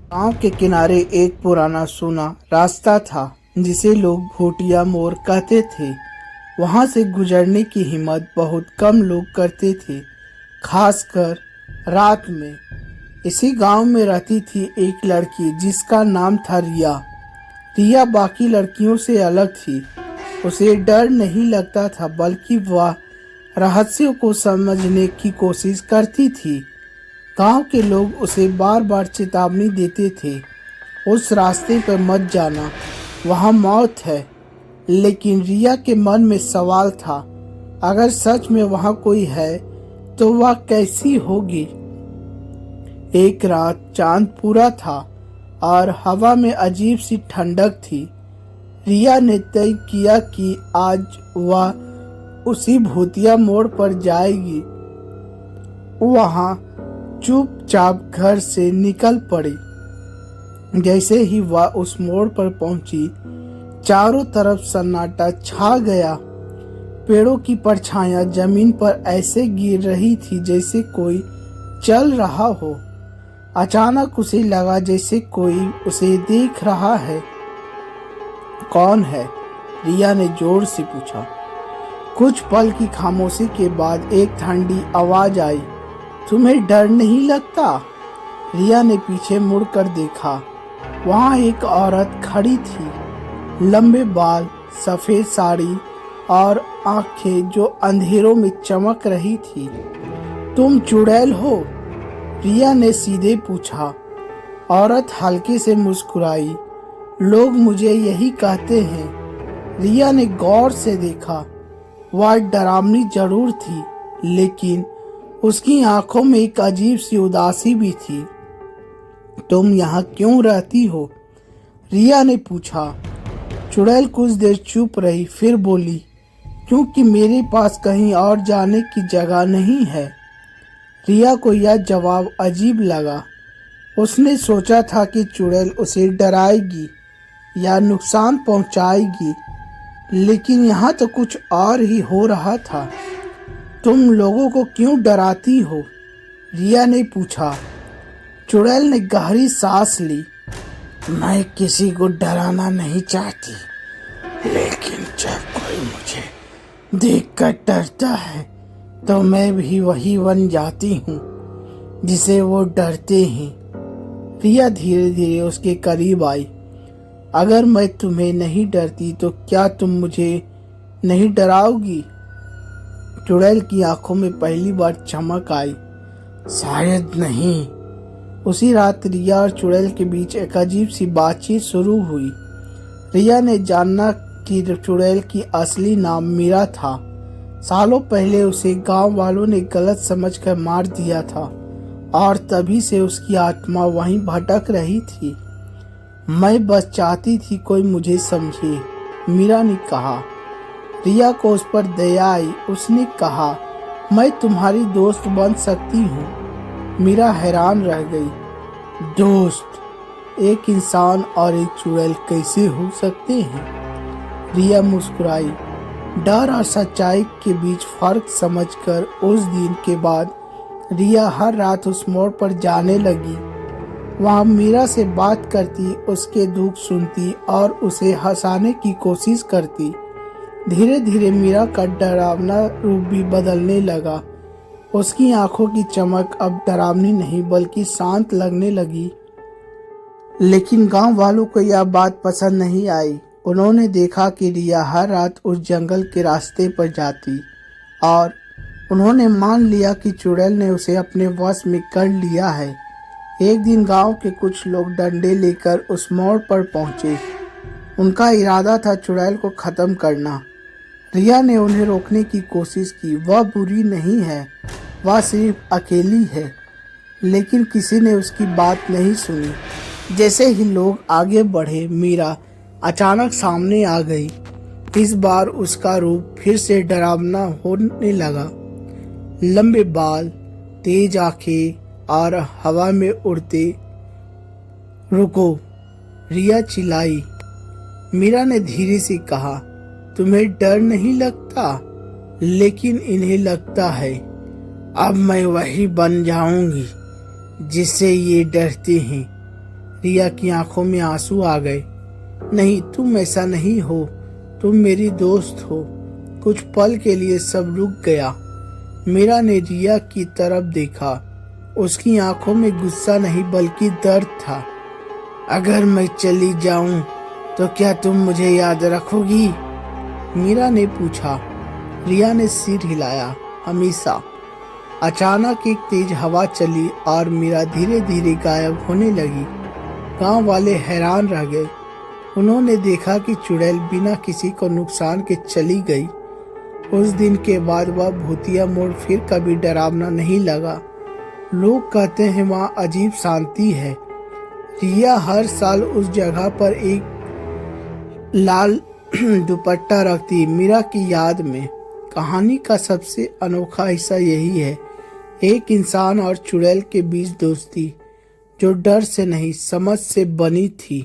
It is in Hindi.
गांव के किनारे एक पुराना सूना रास्ता था जिसे लोग भूटिया मोड़ कहते थे। वहां से गुजरने की हिम्मत बहुत कम लोग करते थे, खासकर रात में। इसी गांव में रहती थी एक लड़की जिसका नाम था रिया। रिया बाकी लड़कियों से अलग थी। उसे डर नहीं लगता था, बल्कि वह रहस्यों को समझने की कोशिश करती थी। गांव के लोग उसे बार बार चेतावनी देते थे, उस रास्ते पर मत जाना, वहां मौत है। लेकिन रिया के मन में सवाल था, अगर सच में वहां कोई है तो वह कैसी होगी। एक रात चांद पूरा था और हवा में अजीब सी ठंडक थी। रिया ने तय किया कि आज वह उसी भूतिया मोड़ पर जाएगी। वहां चुपचाप घर से निकल पड़ी। जैसे ही वह उस मोड़ पर पहुंची, चारों तरफ सन्नाटा छा गया। पेड़ों की परछाइयां जमीन पर ऐसे गिर रही थी जैसे कोई चल रहा हो। अचानक उसे लगा जैसे कोई उसे देख रहा है। कौन है? रिया ने जोर से पूछा। कुछ पल की खामोशी के बाद एक ठंडी आवाज आई, तुम्हें डर नहीं लगता? रिया ने पीछे मुड़कर देखा। वहां एक औरत खड़ी थी, लंबे बाल, सफेद साड़ी और आंखें जो अंधेरों में चमक रही थी। तुम चुड़ैल हो? रिया ने सीधे पूछा। औरत हल्के से मुस्कुराई। लोग मुझे यही कहते हैं। रिया ने गौर से देखा। वह डरावनी जरूर थी, लेकिन उसकी आंखों में एक अजीब सी उदासी भी थी। तुम यहाँ क्यों रहती हो? रिया ने पूछा। चुड़ैल कुछ देर चुप रही, फिर बोली, क्योंकि मेरे पास कहीं और जाने की जगह नहीं है। रिया को यह जवाब अजीब लगा। उसने सोचा था कि चुड़ैल उसे डराएगी या नुकसान पहुंचाएगी, लेकिन यहाँ तो कुछ और ही हो रहा था। तुम लोगों को क्यों डराती हो? रिया ने पूछा। चुड़ैल ने गहरी सांस ली। मैं किसी को डराना नहीं चाहती, लेकिन जब कोई मुझे देखकर डरता है तो मैं भी वही बन जाती हूँ जिसे वो डरते हैं। रिया धीरे धीरे उसके करीब आई। अगर मैं तुम्हें नहीं डरती तो क्या तुम मुझे नहीं डराओगी? चुड़ैल की आंखों में पहली बार चमक आई। शायद नहीं। उसी रात रिया और चुड़ैल के बीच एक अजीब सी बातचीत शुरू हुई। रिया ने जाना कि चुड़ैल की असली नाम मीरा था। सालों पहले उसे गांव वालों ने गलत समझकर मार दिया था और तभी से उसकी आत्मा वहीं भटक रही थी। मैं बस चाहती थी कोई मुझे समझे, मीरा ने कहा। रिया को उस पर दया आई। उसने कहा, मैं तुम्हारी दोस्त बन सकती हूँ। मीरा हैरान रह गई। दोस्त? एक इंसान और एक चुड़ैल कैसे हो सकते हैं? रिया मुस्कुराई। डर और सच्चाई के बीच फर्क समझकर उस दिन के बाद रिया हर रात उस मोड़ पर जाने लगी। वहाँ मीरा से बात करती, उसके दुख सुनती और उसे हंसाने की कोशिश करती। धीरे धीरे मीरा का डरावना रूप भी बदलने लगा। उसकी आंखों की चमक अब डरावनी नहीं बल्कि शांत लगने लगी। लेकिन गांव वालों को यह बात पसंद नहीं आई। उन्होंने देखा कि रिया हर रात उस जंगल के रास्ते पर जाती और उन्होंने मान लिया कि चुड़ैल ने उसे अपने वश में कर लिया है। एक दिन गांव के कुछ लोग डंडे लेकर उस मोड़ पर पहुंचे। उनका इरादा था चुड़ैल को खत्म करना। रिया ने उन्हें रोकने की कोशिश की। वह बुरी नहीं है, वह सिर्फ अकेली है। लेकिन किसी ने उसकी बात नहीं सुनी। जैसे ही लोग आगे बढ़े, मीरा अचानक सामने आ गई। इस बार उसका रूप फिर से डरावना होने लगा। लंबे बाल, तेज आंखें और हवा में उड़ते। रुको! रिया चिल्लाई। मीरा ने धीरे से कहा, तुम्हें डर नहीं लगता? लेकिन इन्हें लगता है। अब मैं वही बन जाऊंगी जिससे ये डरते हैं। रिया की आंखों में आंसू आ गए। नहीं, तुम ऐसा नहीं हो, तुम मेरी दोस्त हो। कुछ पल के लिए सब रुक गया। मीरा ने रिया की तरफ देखा। उसकी आंखों में गुस्सा नहीं बल्कि दर्द था। अगर मैं चली जाऊं तो क्या तुम मुझे याद रखोगी? मीरा ने पूछा। रिया ने सिर हिलाया। हमेशा। अचानक एक तेज हवा चली और मीरा धीरे धीरे गायब होने लगी। गांव वाले हैरान रह गए। उन्होंने देखा कि चुड़ैल बिना किसी को नुकसान के चली गई। उस दिन के बाद वह भूतिया मोड़ फिर कभी डरावना नहीं लगा। लोग कहते हैं वहाँ अजीब शांति है। रिया हर साल उस जगह पर एक लाल दुपट्टा रखती मीरा की याद में। कहानी का सबसे अनोखा हिस्सा यही है, एक इंसान और चुड़ैल के बीच दोस्ती जो डर से नहीं समझ से बनी थी।